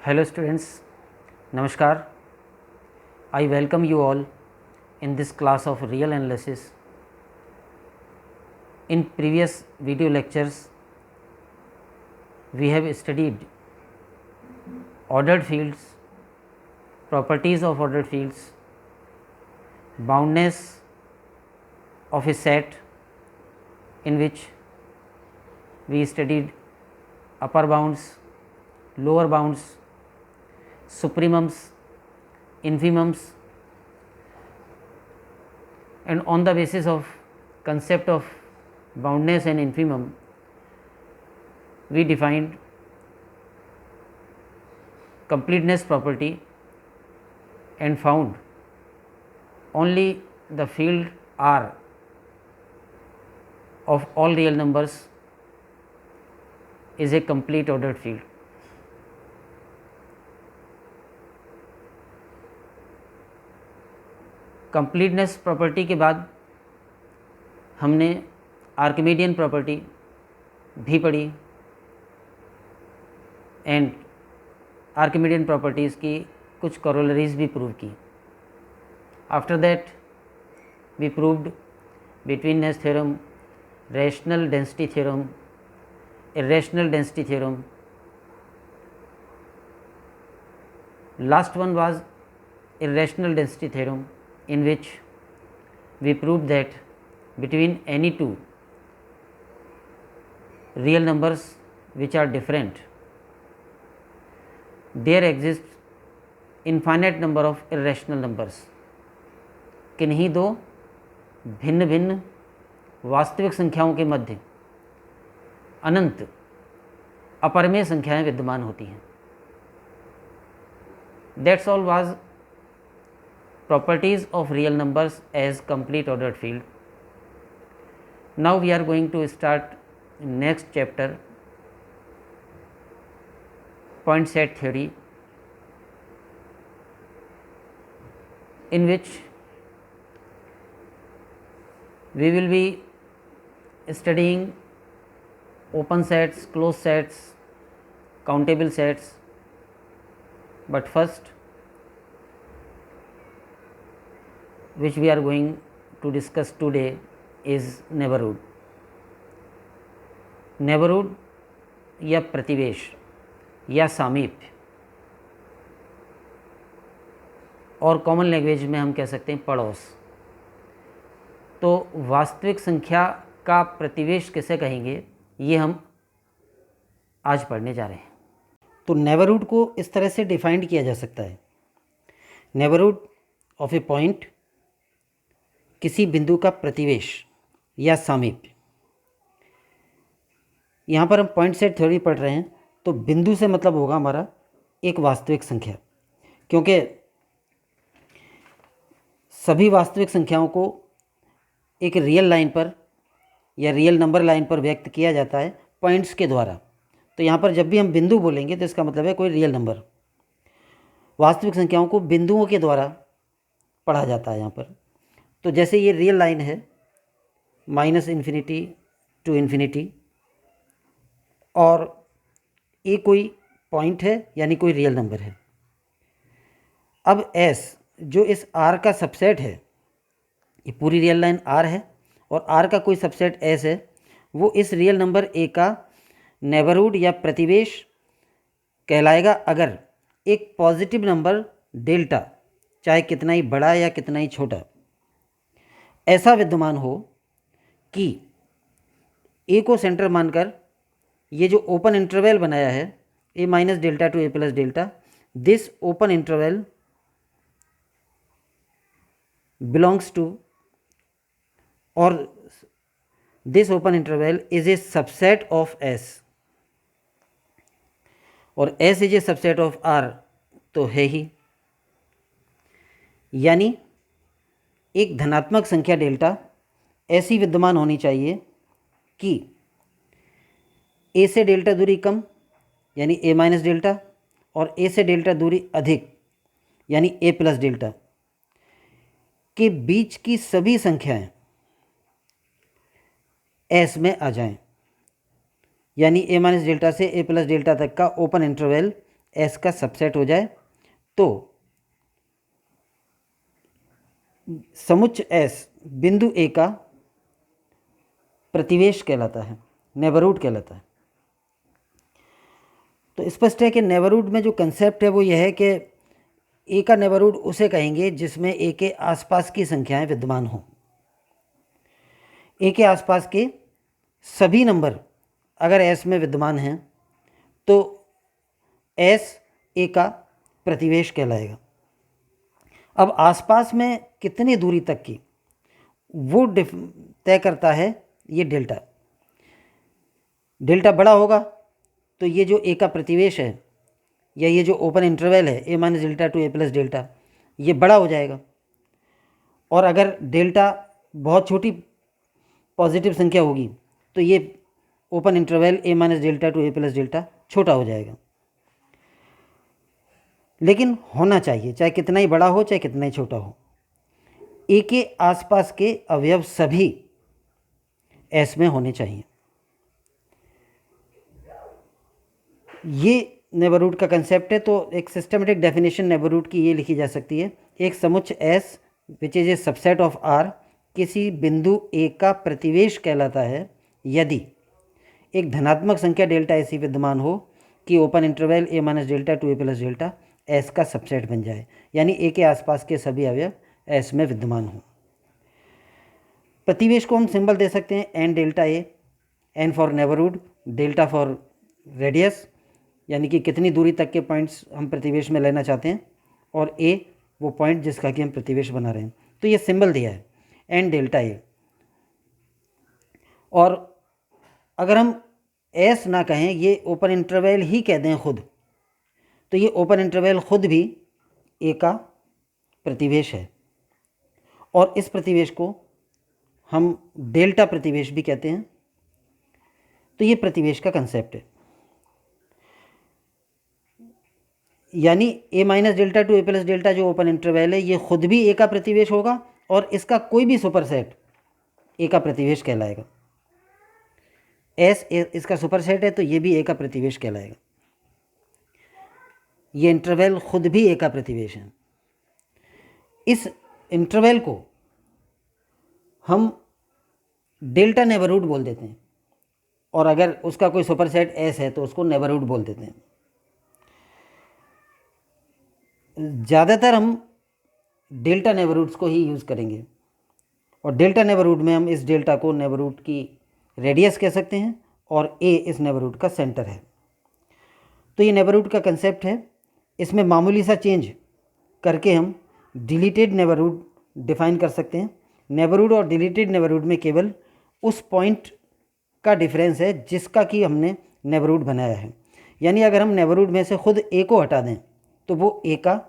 Hello students, Namaskar. I welcome you all in this class of real analysis. In previous video lectures, we have studied ordered fields, properties of ordered fields, boundness of a set, in which we studied upper bounds, lower bounds, supremums, infimums, and on the basis of concept of boundness and infimum, we defined completeness property and found only the field R of all real numbers is a complete ordered field. Completeness property के बाद हमने Archimedean property भी पढ़ी and Archimedean properties की कुछ करोलरीज भी prove की. After that we proved betweenness theorem, rational density theorem, irrational density theorem. Last one was irrational density theorem, in which we proved that between any two real numbers which are different, there exists infinite number of irrational numbers. किन्हीं दो भिन्न भिन्न वास्तविक संख्याओं के मध्य अनंत अपरिमेय संख्याएं विद्यमान होती हैं. That's all was properties of real numbers as complete ordered field. Now we are going to start next chapter, point set theory, in which we will be studying open sets, closed sets, countable sets. But first, which we are going to discuss today is neighborhood. Neighborhood या प्रतिवेश या सामीप्य, और common language में हम कह सकते हैं पड़ोस. तो वास्तविक संख्या का प्रतिवेश किसे कहेंगे, ये हम आज पढ़ने जा रहे हैं. तो नेबरहुड को इस तरह से डिफाइंड किया जा सकता है. नेबरहुड ऑफ ए पॉइंट, किसी बिंदु का प्रतिवेश या सामीप्य. यहाँ पर हम पॉइंट सेट थ्योरी पढ़ रहे हैं, तो बिंदु से मतलब होगा हमारा एक वास्तविक संख्या, क्योंकि सभी वास्तविक संख्याओं को एक रियल लाइन पर या रियल नंबर लाइन पर व्यक्त किया जाता है पॉइंट्स के द्वारा. तो यहाँ पर जब भी हम बिंदु बोलेंगे तो इसका मतलब है कोई रियल नंबर. वास्तविक संख्याओं को बिंदुओं के द्वारा पढ़ा जाता है यहाँ पर. तो जैसे ये रियल लाइन है -इन्फिनिटी टू इन्फिनिटी, और ये कोई पॉइंट है यानी कोई रियल नंबर है. अब S जो इस R का सबसेट है, ये पूरी रियल लाइन R है और R का कोई सबसेट S है, वो इस रियल नंबर A का नेबरहुड या प्रतिवेश कहलाएगा अगर एक पॉजिटिव नंबर डेल्टा, चाहे कितना ही बड़ा या कितना ही छोटा, ऐसा विद्यमान हो कि A को सेंटर मानकर ये जो ओपन इंटरवल बनाया है A minus delta to A plus delta, this open interval belongs to, और this open interval is a subset of S, और S is a subset of R तो है ही. यानी एक धनात्मक संख्या डेल्टा ऐसी विद्यमान होनी चाहिए कि A से डेल्टा दूरी कम यानी A माइनस डेल्टा, और A से डेल्टा दूरी अधिक यानी A प्लस डेल्टा के बीच की सभी संख्याएं S में आ जाएं. यानी a माइनस डेल्टा से a प्लस डेल्टा तक का ओपन इंटरवल एस का सबसेट हो जाए तो समुच्च एस बिंदु ए का प्रतिवेश कहलाता है, नेबरहुड कहलाता है। तो स्पष्ट है कि नेबरहुड में जो कंसेप्ट है वो यह है कि ए का नेबरहुड उसे कहेंगे जिसमें ए के आसपास की संख्याएं विद्यमान हों। ए के आसपास के सभी नंबर अगर एस में विद्यमान हैं तो एस ए का प्रतिवेश कहलाएगा। अब आसपास में कितनी दूरी तक की वो तय करता है ये डेल्टा। डेल्टा बड़ा होगा तो ये जो ए का प्रतिवेश है या ये जो ओपन इंटरवल है ए minus delta to A plus delta, ये बड़ा हो जाएगा। और अगर डेल्टा बहुत छोटी पॉजिटिव संख्या होगी तो ये open interval A minus delta to A plus delta छोटा हो जाएगा। लेकिन होना चाहिए, चाहे कितना ही बड़ा हो चाहे कितना ही छोटा हो, ए के आसपास के अवयव सभी एस में होने चाहिए। ये नेबरहुड का कंसेप्ट है। तो एक सिस्टमेटिक डेफिनेशन नेबरहुड की ये लिखी जा सकती है, एक समुच्च S which is a subset of R किसी बिंदु ए का प्रतिवेश कहलाता है यदि एक धनात्मक संख्या डेल्टा ऐसी विद्यमान हो कि open interval A minus delta to A plus delta S का सबसेट बन जाए, यानी ए के आसपास के सभी अवयव एस में विद्यमान हो। प्रतिवेश को हम सिंबल दे सकते हैं N delta A, N for neighbourhood, delta for radius यानी कि कितनी दूरी तक के पॉइंट्स हम प्रतिवेश में लेना चाहते हैं, और ए वो पॉइंट जिसका कि हम प्रतिवेश बना रहे हैं। तो ये सिंबल दिया है एन डेल्टा ए। और अगर हम एस ना कहें, ये ओपन इंटरवल ही कह दें खुद, तो ये ओपन इंटरवल खुद भी ए का प्रतिवेश है। और इस प्रतिवेश को हम डेल्टा प्रतिवेश भी कहते हैं। तो ये प्रतिवेश का कंसेप्ट है, यानी a minus delta to A plus delta जो ओपन इंटरवल है ये खुद भी ए का प्रतिवेश होगा और इसका कोई भी सुपरसेट ए का प्रतिवेश कहलाएगा। एस इसका सुपरसेट है तो ये भी ए का प्रतिवेश कहलाएगा। ये इंटरवल खुद भी ए का प्रतिवेश है। इस इंटरवल को हम डेल्टा नेबरहुड बोल देते हैं, और अगर उसका कोई सुपरसेट एस है तो उसको नेबरहुड बोल देते हैं। ज़्यादातर हम डेल्टा नेबरहुड्स को ही यूज़ करेंगे, और डेल्टा नेबरहुड में हम इस डेल्टा को नेबरहुड की रेडियस कह सकते हैं और ए इस नेबरहुड का सेंटर है। तो ये नेबरहुड का कंसेप्ट है। इसमें मामूली सा चेंज करके हम डिलीटेड नेबरहुड डिफाइन कर सकते हैं। नेबरहुड और डिलीटेड नेबरहुड में केवल उस पॉइंट का डिफरेंस है जिसका कि हमने नेबरहुड बनाया है। यानी अगर हम नेबरहुड में से खुद ए को हटा दें तो वो ए का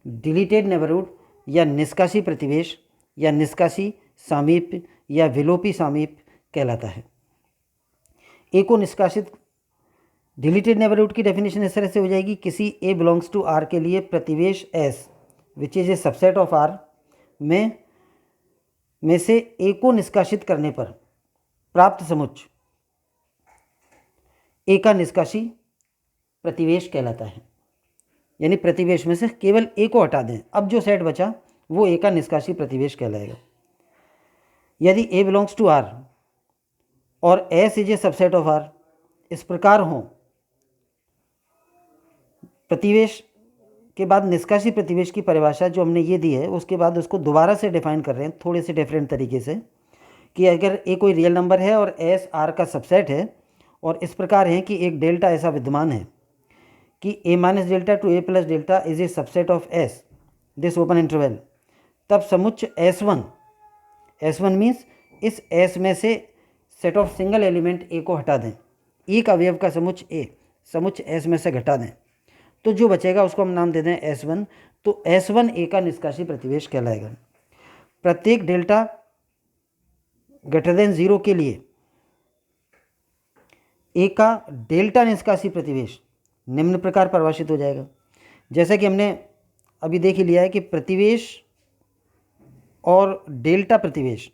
डिलीटेड नेबरहुड या निष्कासी प्रतिवेश या निष्कासी सामीप्य या विलोपी सामीप्य कहलाता है। ए को निष्कासित डिलीटेड नेबरहुड की डेफिनेशन इस तरह से हो जाएगी, किसी ए बिलोंग्स टू आर के लिए प्रतिवेश S which is a subset of R में से ए को निष्कासित करने पर प्राप्त समुच्च ए का निष्कासी प्रतिवेश कहलाता है। यानी प्रतिवेश में से केवल ए को हटा दें, अब जो सेट बचा वो ए का निष्कासी प्रतिवेश कहलाएगा। यदि ए बिलोंग्स टू आर और S is a subset of R इस प्रकार हों, प्रतिवेश के बाद निष्कासी प्रतिवेश की परिभाषा जो हमने ये दी है उसके बाद उसको दोबारा से डिफाइन कर रहे हैं थोड़े से डिफरेंट तरीके से, कि अगर ए कोई रियल नंबर है और एस आर का सबसेट है और इस प्रकार है कि एक डेल्टा ऐसा विद्यमान है कि A minus delta to A plus delta is a subset of S this open interval, तब समुच्च S1 मीन्स इस एस में से set of single element A को हटा दें, एक अवयव का समुच्च ए समुच्च एस में से घटा दें, तो जो बचेगा उसको हम नाम दे दें S1। तो S1 ए का निष्कासी प्रतिवेश कहलाएगा। प्रत्येक डेल्टा ग्रेटर देन 0 के लिए ए का डेल्टा निष्कासी प्रतिवेश निम्न प्रकार परिभाषित हो जाएगा। जैसा कि हमने अभी देख ही लिया है कि प्रतिवेश और डेल्टा प्रतिवेश,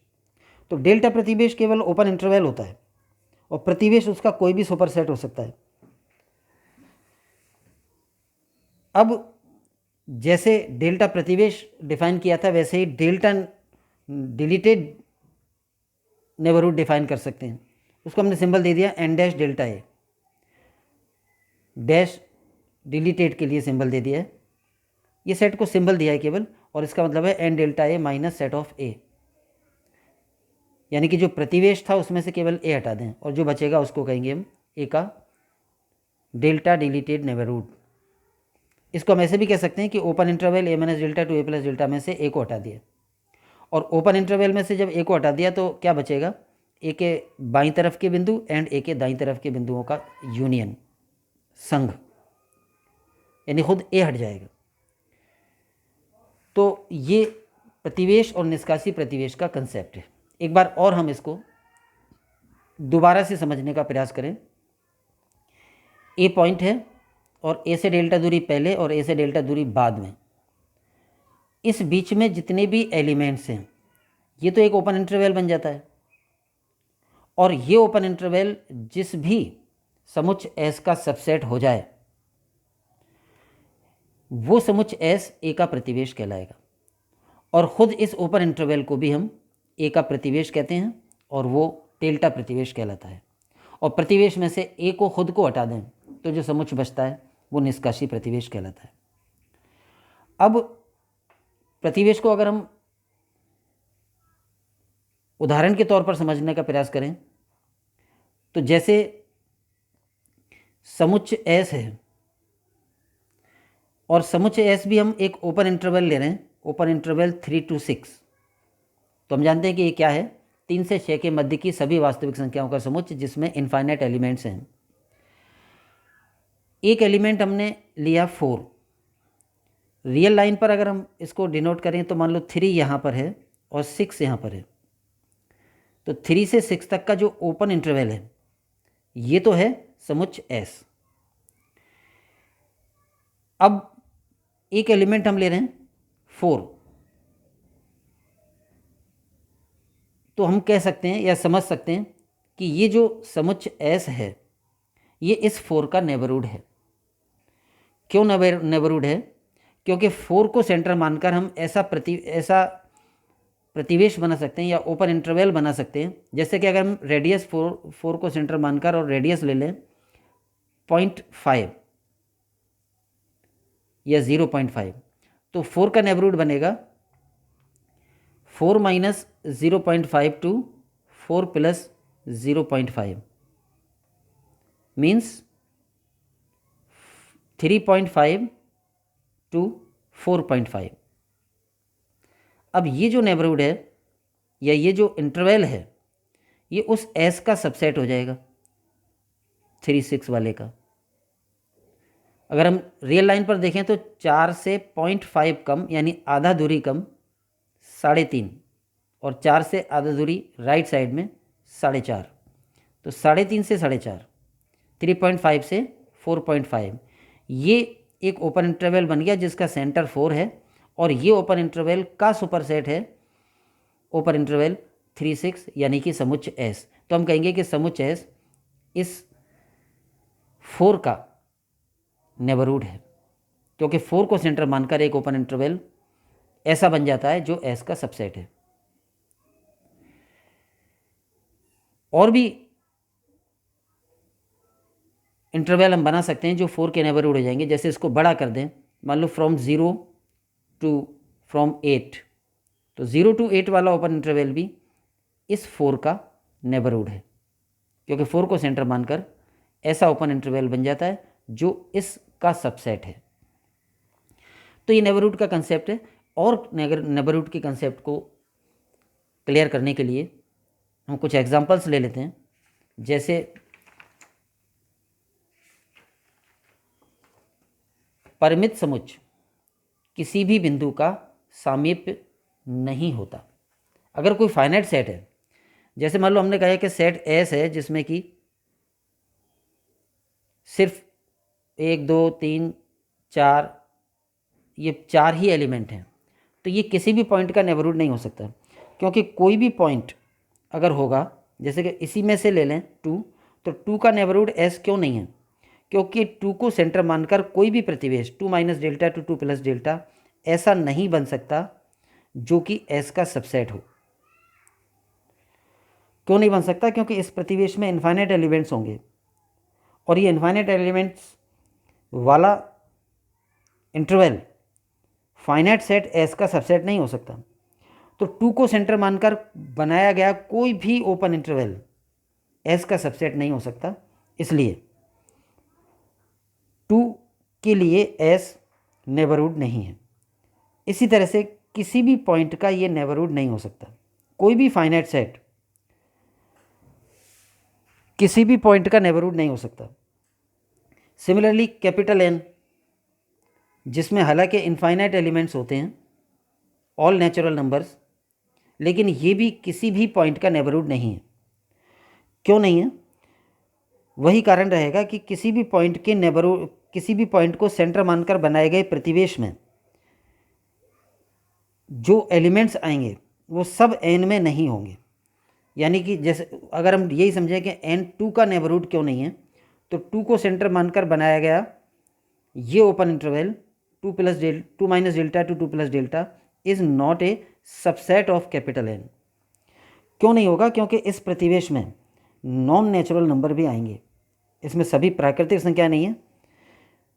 तो डेल्टा प्रतिवेश केवल ओपन इंटरवल होता है और प्रतिवेश उसका कोई भी सुपरसेट हो सकता है। अब जैसे डेल्टा प्रतिवेश डिफाइन किया था वैसे ही डेल्टा डिलीटेड नेबरहुड डिफाइन कर सकते हैं। उसको हमने सिंबल दे दिया N dash delta A, dash deleted के लिए सिंबल दे दिया है। ये सेट को सिंबल दिया है केवल, और इसका मतलब है N delta A minus set of A, यानी कि जो प्रतिवेश था उसमें से केवल ए हटा दें और जो बचेगा उसको कहेंगे हम ए का डेल्टा डिलीटेड नेबरहुड। इसको हम ऐसे भी कह सकते हैं कि open interval A minus delta to A plus delta में से ए को हटा दिया, और ओपन इंटरवल में से जब ए को हटा दिया तो क्या बचेगा, ए के बाईं तरफ के बिंदु एंड ए के दाईं तरफ के बिंदुओं का यूनियन, संघ, यानी खुद ए हट जाएगा। तो ये प्रतिवेश और निष्कासी प्रतिवेश का कंसेप्ट है। एक बार और हम इसको दोबारा से समझने का प्रयास करें। ए पॉइंट है और ए से डेल्टा दूरी पहले और ए से डेल्टा दूरी बाद में, इस बीच में जितने भी एलिमेंट्स हैं ये तो एक ओपन इंटरवल बन जाता है, और ये ओपन इंटरवल जिस भी समुच्च एस का सबसेट हो जाए वो समुच्च एस ए का प्रतिवेश कहलाएगा, और ख़ुद इस ओपन इंटरवल को भी हम ए का प्रतिवेश कहते हैं और वो डेल्टा प्रतिवेश कहलाता है। और प्रतिवेश में से ए को खुद को हटा दें तो जो समुच्च बचता है वो निष्कासी प्रतिवेश कहलाता है। अब प्रतिवेश को अगर हम उदाहरण के तौर पर समझने का प्रयास करें तो जैसे समुच्च एस है और समुच्च एस भी हम एक ओपन इंटरवल ले रहे हैं, ओपन इंटरवल 3 to 6, तो हम जानते हैं कि ये क्या है, 3 से 6 के मध्य की सभी वास्तविक संख्याओं का समुच्च जिसमें इनफाइनाइट एलिमेंट्स हैं। एक एलिमेंट हमने लिया 4, रियल लाइन पर अगर हम इसको डिनोट करें तो मान लो 3 यहाँ पर है और 6 यहाँ पर है, तो 3 से 6 तक का जो ओपन इंटरवल है ये तो है समुच्च एस। अब एक एलिमेंट हम ले रहे हैं 4, तो हम कह सकते हैं या समझ सकते हैं कि ये जो समुच्च एस है ये इस 4 का नेबरहुड है। क्यों नेबरहुड है? क्योंकि 4 को सेंटर मानकर हम ऐसा प्रतिवेश बना सकते हैं या ओपन इंटरवल बना सकते हैं, जैसे कि अगर हम रेडियस 4 को सेंटर मानकर और रेडियस ले लें 0.5 या 0.5, तो 4 का नेबरहुड बनेगा 4 minus 0.5 to 4 plus 0.5 means 3.5 to 4.5। अब ये जो नेबरहुड है या ये जो इंटरवल है ये उस एस का सबसेट हो जाएगा 3, 6 वाले का। अगर हम रियल लाइन पर देखें तो 4 से 0.5 कम यानी आधा दूरी कम 3.5, और 4 से आधा दूरी राइट साइड में 4.5, तो 3.5 से 4.5, 3.5 से 4.5, ये एक ओपन इंटरवल बन गया जिसका सेंटर 4 है, और ये ओपन इंटरवल का सुपरसेट है ओपन इंटरवल 3, 6 यानी कि समुच्च एस। तो हम कहेंगे कि समुच्च एस इस 4 का नेबरहुड है, क्योंकि 4 को सेंटर मानकर एक ओपन इंटरवल ऐसा बन जाता है जो एस का सबसेट है। और भी इंटरवल हम बना सकते हैं जो 4 के नेबरहुड हो जाएंगे। जैसे इसको बड़ा कर दें, मान लो फ्रॉम 0 टू फ्रॉम 8, तो 0 to 8 वाला ओपन इंटरवल भी इस 4 का नेबरहुड है, क्योंकि 4 को सेंटर मानकर ऐसा ओपन इंटरवल बन जाता है जो इसका सबसेट है। तो ये नेबरहुड का कंसेप्ट है। और नेबरहुड के कंसेप्ट को क्लियर करने के लिए हम कुछ एग्जांपल्स ले लेते हैं। जैसे परिमित समुच्च किसी भी बिंदु का सामीप्य नहीं होता। अगर कोई फाइनाइट सेट है, जैसे मान लो हमने कहा है कि सेट एस है जिसमें कि सिर्फ 1, 2, 3, 4 ये 4 ही एलिमेंट हैं, तो ये किसी भी पॉइंट का नेबरहुड नहीं हो सकता, क्योंकि कोई भी पॉइंट अगर होगा, जैसे कि इसी में से ले लें 2, तो 2 का नेबरहुड एस क्यों नहीं है? क्योंकि टू को सेंटर मानकर कोई भी प्रतिवेश to minus delta to plus delta ऐसा नहीं बन सकता जो कि एस का सबसेट हो। क्यों नहीं बन सकता? क्योंकि इस प्रतिवेश में इन्फाइनाइट एलिमेंट्स होंगे और ये इन्फाइनाइट एलिमेंट्स वाला इंटरवल फाइनाइट सेट एस का सबसेट नहीं हो सकता। तो टू को सेंटर मानकर बनाया गया कोई भी ओपन इंटरवल एस का सबसेट नहीं हो सकता, इसलिए टू के लिए एस नेबरहुड नहीं है। इसी तरह से किसी भी पॉइंट का ये नेबरहुड नहीं हो सकता। कोई भी फाइनाइट सेट किसी भी पॉइंट का नेबरहुड नहीं हो सकता। सिमिलरली कैपिटल एन, जिसमें हालांकि इनफाइनाइट एलिमेंट्स होते हैं, ऑल नेचुरल नंबर्स, लेकिन ये भी किसी भी पॉइंट का नेबरहुड नहीं है। क्यों नहीं है? वही कारण रहेगा कि किसी भी पॉइंट के नेबरहुड, किसी भी पॉइंट को सेंटर मानकर बनाए गए प्रतिवेश में जो एलिमेंट्स आएंगे वो सब एन में नहीं होंगे। यानी कि जैसे अगर हम यही समझें कि एन टू का नेबरहुड क्यों नहीं है, तो टू को सेंटर मानकर बनाया गया ये open interval two minus delta to plus delta is not a subset of capital N. क्यों नहीं होगा? क्योंकि इस प्रतिवेश में नॉन नेचुरल नंबर भी आएंगे। इसमें सभी प्राकृतिक संख्याएं नहीं है,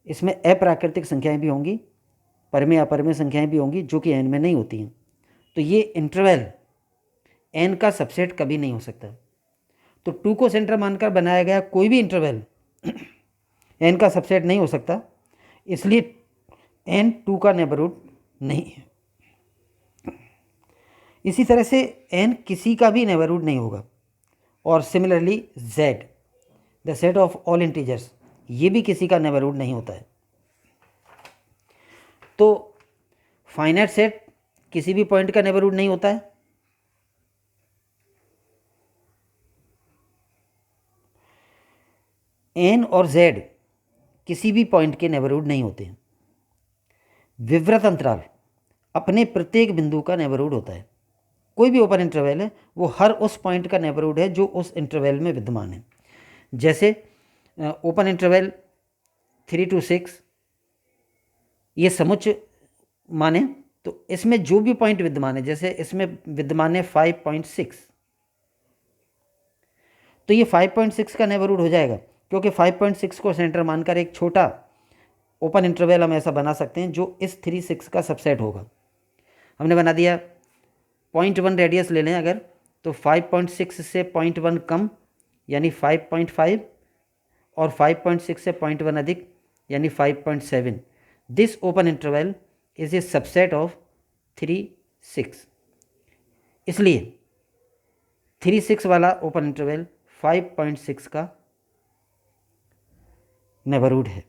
इसमें अप्राकृतिक संख्याएं भी होंगी, परमेय अपरमेय संख्याएं भी होंगी जो कि एन में नहीं होती हैं। तो ये इंटरवल एन का सबसेट कभी नहीं हो सकता। तो टू को सेंटर मानकर बनाया गया कोई भी इंटरवल एन का सबसेट नहीं हो सकता, इसलिए एन टू का नेबरहुड नहीं है। इसी तरह से एन किसी का भी नेबरहुड नहीं होगा। और similarly Z, the set of all integers, ये भी किसी का नेबरहुड नहीं होता है। तो फाइनाइट सेट किसी भी पॉइंट का नेबरहुड नहीं होता है। एन और जेड किसी भी पॉइंट के नेबरहुड नहीं होते हैं। विवृत अंतराल अपने प्रत्येक बिंदु का नेबरहुड होता है। कोई भी ओपन इंटरवल है वो हर उस पॉइंट का नेबरहुड है जो उस इंटरवल में विद्यमान है। जैसे ओपन इंटरवल 3 to 6 ये समुच्चय माने तो इसमें जो भी पॉइंट विद्यमान है, जैसे इसमें विद्यमान है 5.6, तो ये 5.6 का नेबरहुड हो जाएगा, क्योंकि 5.6 को सेंटर मानकर एक छोटा ओपन इंटरवल हम ऐसा बना सकते हैं जो इस 3, 6 का सबसेट होगा। हमने बना दिया 0.1 रेडियस ले लें अगर, तो 5.6 से 0.1 कम यानी 5.5 और 5.6 से 0.1 अधिक यानी 5.7। This open interval is a subset of 3, 6। इसलिए 3, 6 वाला ओपन इंटरवल 5.6 का नेबरहुड है।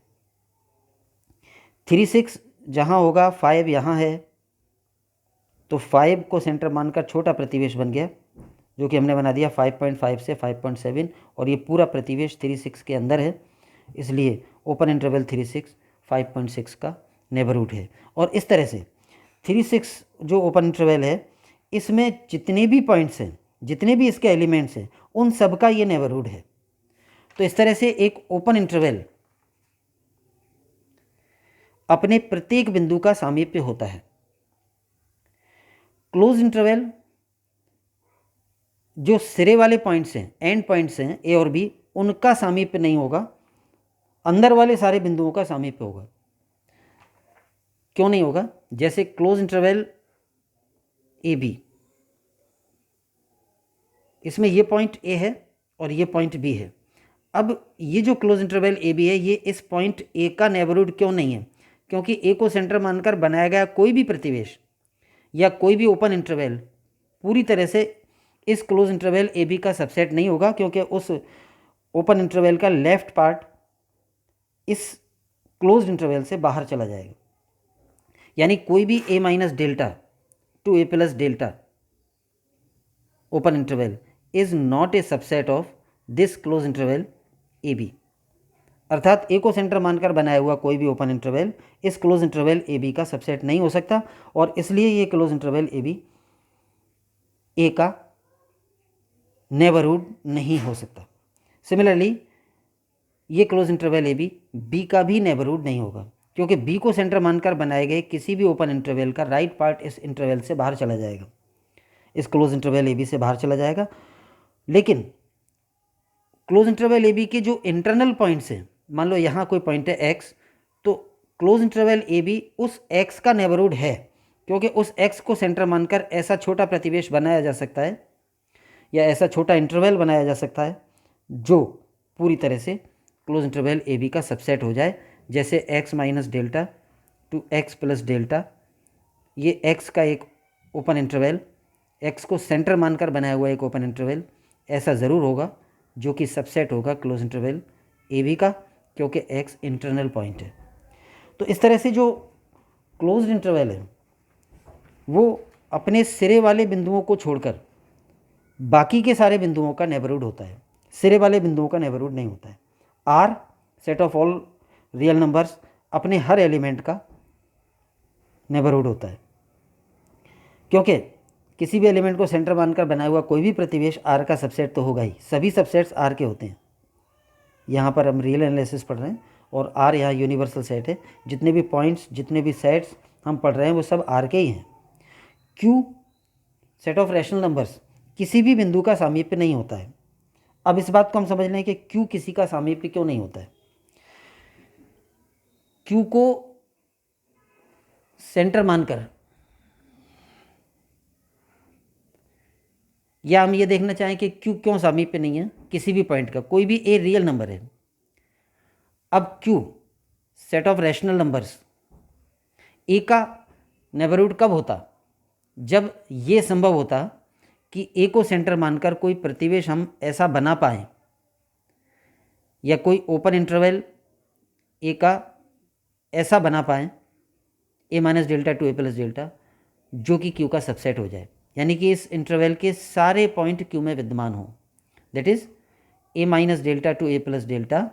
3, 6 जहाँ होगा 5 यहाँ है, तो 5 को सेंटर मानकर छोटा प्रतिवेश बन गया जो कि हमने बना दिया 5.5 से 5.7, और ये पूरा प्रतिवेश 3, 6 के अंदर है, इसलिए ओपन इंटरवल 3, 6 5.6 का नेबरहुड है। और इस तरह से 3, 6 जो ओपन इंटरवल है इसमें जितने भी पॉइंट्स हैं, जितने भी इसके एलिमेंट्स हैं, उन सब का ये नेबरहुड है। तो इस तरह से एक ओपन इंटरवल अपने प्रत्येक बिंदु का सामीप्य होता है। क्लोज इंटरवल जो सिरे वाले पॉइंट्स हैं, एंड पॉइंट्स हैं ए और बी, उनका सामीप्य नहीं होगा, अंदर वाले सारे बिंदुओं का सामीप्य होगा। क्यों नहीं होगा? जैसे क्लोज इंटरवल ए बी, इसमें ये पॉइंट ए है और ये पॉइंट बी है। अब ये जो क्लोज इंटरवल ए बी है, ये इस पॉइंट ए का नेबरहुड क्यों नहीं है? क्योंकि ए को सेंटर मानकर बनाया गया कोई भी प्रतिवेश या कोई भी ओपन इंटरवल पूरी तरह से इस क्लोज इंटरवल ए बी का सबसेट नहीं होगा, क्योंकि उस ओपन इंटरवल का लेफ्ट पार्ट इस क्लोज इंटरवल से बाहर चला जाएगा। यानी कोई भी a minus delta to a plus delta open interval is not a subset of this close interval A B. अर्थात ए को सेंटर मानकर बनाया हुआ कोई भी ओपन इंटरवल इस क्लोज इंटरवल ए बी का सबसेट नहीं हो सकता, और इसलिए ये क्लोज इंटरवल ए बी ए का नेबरहुड नहीं हो सकता। सिमिलरली ये क्लोज इंटरवल ए बी का भी नेबरहुड नहीं होगा, क्योंकि बी को सेंटर मानकर बनाए गए किसी भी ओपन इंटरवल का राइट पार्ट इस इंटरवल से बाहर चला जाएगा, इस क्लोज इंटरवल ए बी से बाहर चला जाएगा। लेकिन क्लोज इंटरवल ए बी के जो इंटरनल पॉइंट्स हैं, मान लो यहाँ कोई पॉइंट है एक्स, तो क्लोज इंटरवल ए बी उस एक्स का नेबरहुड है, क्योंकि उस एक्स को सेंटर मानकर ऐसा छोटा प्रतिवेश बनाया जा सकता है या ऐसा छोटा इंटरवल बनाया जा सकता है जो पूरी तरह से क्लोज इंटरवल ए बी का सबसेट हो जाए, जैसे x minus delta to x plus delta. ये एक्स का एक ओपन इंटरवल, एक्स को सेंटर मानकर बनाया हुआ एक ओपन इंटरवल ऐसा ज़रूर होगा जो कि सबसेट होगा क्लोज इंटरवल ए बी का, क्योंकि एक्स इंटरनल पॉइंट है। तो इस तरह से जो क्लोज्ड इंटरवल है वो अपने सिरे वाले बिंदुओं को छोड़कर बाकी के सारे बिंदुओं का नेबरहुड होता है, सिरे वाले बिंदुओं का नेबरहुड नहीं होता है। Are set of all real numbers अपने हर एलिमेंट का नेबरहुड होता है, क्योंकि किसी भी एलिमेंट को सेंटर मानकर बनाया हुआ कोई भी प्रतिवेश आर का सबसेट तो होगा ही, सभी सबसेट्स आर के होते हैं। यहाँ पर हम रियल एनालिसिस पढ़ रहे हैं और आर यहाँ यूनिवर्सल सेट है, जितने भी पॉइंट्स जितने भी सेट्स हम पढ़ रहे हैं वो सब आर के ही हैं। Q set of rational numbers किसी भी बिंदु का सामीप्य नहीं होता है। अब इस बात को हम समझ लें कि क्यू किसी का सामीप्य क्यों नहीं होता है। क्यू को सेंटर मानकर, या हम ये देखना चाहें कि क्यू क्यों सामीप्य नहीं है किसी भी पॉइंट का, कोई भी ए रियल नंबर है। अब Q set of rational numbers A का नेबरहुड कब होता, जब ये संभव होता कि ए को सेंटर मानकर कोई प्रतिवेश हम ऐसा बना पाएँ या कोई ओपन इंटरवल ए का ऐसा बना पाएँ ए minus delta to A plus delta, जो कि क्यू का सबसेट हो जाए, यानी कि इस इंटरवल के सारे पॉइंट क्यू में विद्यमान हो। That is a minus delta to A plus delta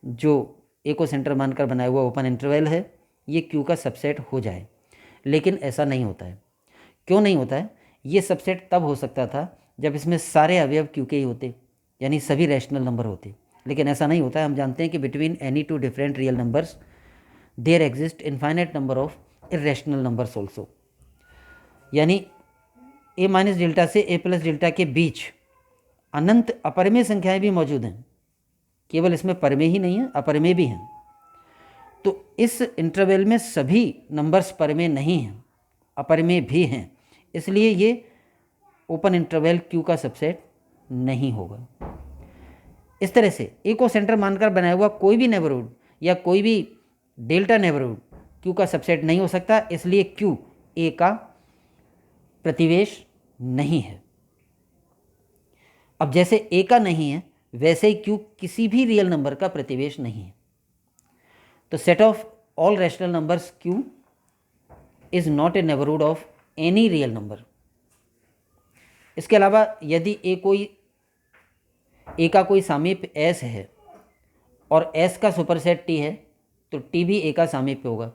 जो ए को सेंटर मानकर बनाया हुआ ओपन इंटरवल है, ये क्यू का सबसेट हो जाए। लेकिन ऐसा नहीं होता है। क्यों नहीं होता है? ये सबसेट तब हो सकता था जब इसमें सारे अवयव क्यू के ही होते, यानी सभी रैशनल नंबर होते, लेकिन ऐसा नहीं होता है। हम जानते हैं कि between any two different real numbers there exist infinite number of irrational numbers also, यानी ए माइनस डेल्टा से ए प्लस डेल्टा के बीच अनंत अपरिमेय संख्याएं भी मौजूद हैं, केवल इसमें परमेय ही नहीं है, अपरिमेय भी हैं। तो इस इंटरवल में सभी नंबर्स परमेय नहीं हैं, अपरिमेय भी हैं, इसलिए ये ओपन इंटरवल क्यू का सबसेट नहीं होगा। इस तरह से ए को सेंटर मानकर बनाया हुआ कोई भी नेबरहुड या कोई भी डेल्टा नेबरहुड क्यू का सबसेट नहीं हो सकता, इसलिए क्यू ए का प्रतिवेश नहीं है। अब जैसे ए का नहीं है वैसे ही क्यू किसी भी रियल नंबर का प्रतिवेश नहीं है। तो set of all rational numbers Q is not A neighbourhood of any real number. इसके अलावा यदि ए का कोई सामीप्य एस है और एस का सुपरसेट टी है तो टी भी ए का सामीप्य होगा,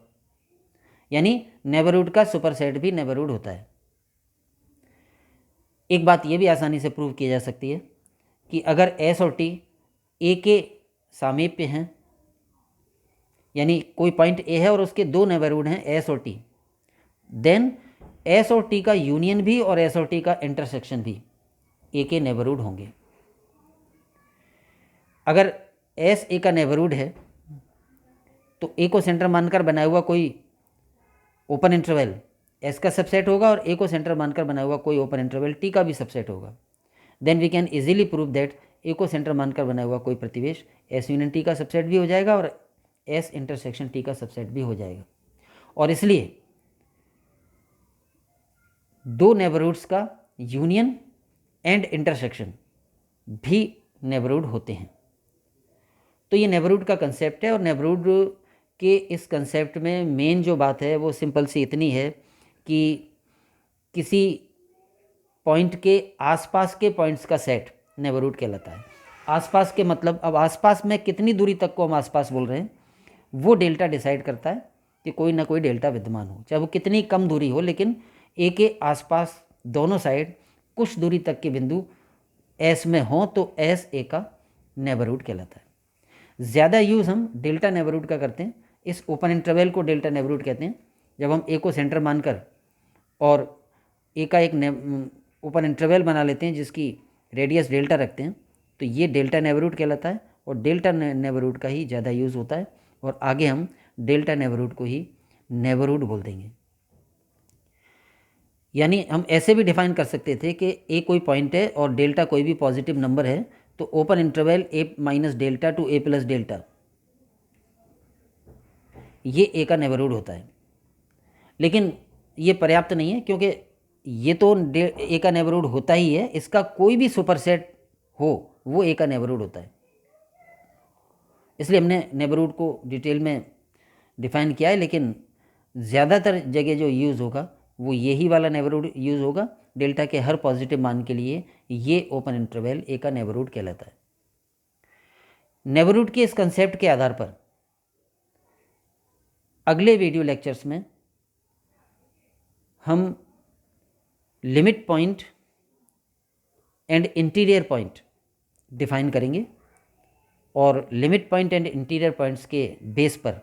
यानी नेबरहुड का सुपरसेट भी नेबरहुड होता है। एक बात यह भी आसानी से प्रूव की जा सकती है कि अगर एस और टी ए के सामीप्य हैं, यानी कोई पॉइंट ए है और उसके दो नेबरहुड हैं एस और टी, देन एस और टी का यूनियन भी और एस और टी का इंटरसेक्शन भी ए के नेबरहुड होंगे। अगर एस ए का नेबरहुड है तो ए को सेंटर मानकर बनाया हुआ कोई ओपन इंटरवल एस का सबसेट होगा और ए को सेंटर मानकर बनाया हुआ कोई ओपन इंटरवल टी का भी सबसेट होगा। Then we can easily prove that A को सेंटर मानकर बनाया हुआ कोई प्रतिवेश एस यूनियन टी का सबसेट भी हो जाएगा और एस इंटरसेक्शन टी का सबसेट भी हो जाएगा। और इसलिए दो नेबरहुड्स का यूनियन एंड इंटरसेक्शन भी नेबरहुड होते हैं। तो ये नेबरहुड का कंसेप्ट है और नेबरहुड के इस कंसेप्ट में मेन जो बात है वो सिंपल सी इतनी है कि किसी पॉइंट के आसपास के पॉइंट्स का सेट नेबरहुड कहलाता है। आसपास के मतलब, अब आसपास में कितनी दूरी तक को हम आसपास बोल रहे हैं वो डेल्टा डिसाइड करता है कि कोई ना कोई डेल्टा विद्यमान हो, चाहे वो कितनी कम दूरी हो, लेकिन ए के आसपास दोनों साइड कुछ दूरी तक के बिंदु एस में हों तो एस ए का नेबरहुड कहलाता है। ज़्यादा यूज़ हम डेल्टा नेबरहुड का करते हैं। इस ओपन इंटरवल को डेल्टा नेबरहुड कहते हैं। जब हम ए को सेंटर मानकर और ए का एक ओपन इंटरवल बना लेते हैं जिसकी रेडियस डेल्टा रखते हैं, तो ये डेल्टा नेबरहुड कहलाता है और डेल्टा नेबरहुड का ही ज़्यादा यूज़ होता है और आगे हम डेल्टा नेबरहुड को ही नेबरहुड बोल देंगे। यानी हम ऐसे भी डिफाइन कर सकते थे कि ए कोई पॉइंट है और डेल्टा कोई भी पॉजिटिव नंबर है, तो open interval A minus delta to A plus delta, ये ए का नेबरहुड होता है। लेकिन ये पर्याप्त नहीं है, क्योंकि ये तो ए का नेबरहुड होता ही है, इसका कोई भी सुपरसेट हो वो ए का नेबरहुड होता है। इसलिए हमने नेबरहुड को डिटेल में डिफाइन किया है, लेकिन ज़्यादातर जगह जो यूज़ होगा वो यही वाला नेबरहुड यूज़ होगा। डेल्टा के हर पॉजिटिव मान के लिए ये ओपन इंटरवल ए का नेबरहुड कहलाता है। नेबरहुड के इस कंसेप्ट के आधार पर अगले वीडियो लेक्चर्स में हम limit point and interior point define करेंगे और limit point and interior points के बेस पर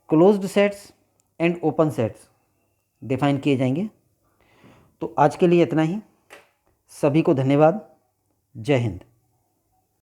closed sets and open sets define किए जाएंगे। तो आज के लिए इतना ही। सभी को धन्यवाद। जय हिंद।